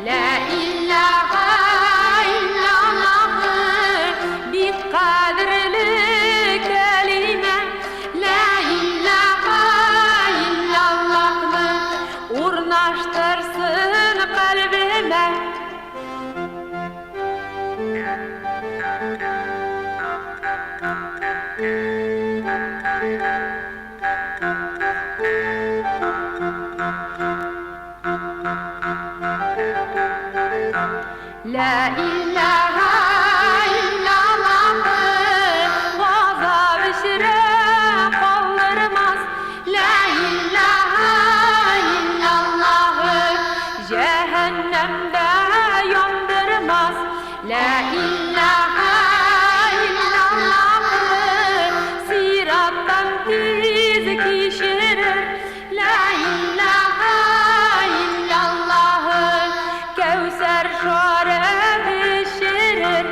La ilahe illallah bir kadrli kelime. La ilahe illallah urnaştırsın kalbime. La ilahe illallah gazap işire kaldırmaz. La ilahe illallah cehennemde yandırmaz. La ilahe illallah sirattan tiz kişirir. La ilahe illallah Kevser şarap işirir.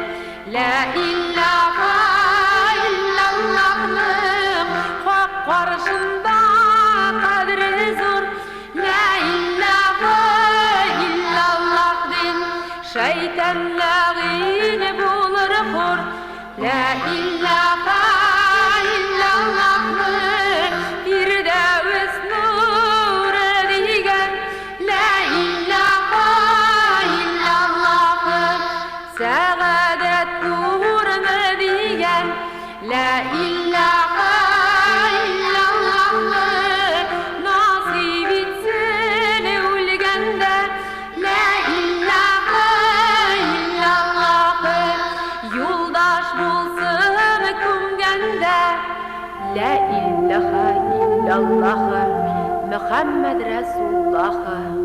La ilahe illallah'ın hak karşında kadri zor. La ilahe illallah din şeytanlığını bulur hor. La ilahe illallah'ın bir devs nur digen. La ilahe illallah saadet nurunu digen. La ilahe illallah nasip etsin ölgende. La ilahe illallah yoldaş bulsun kumgende. La ilahe illallah Muhammed Resulullah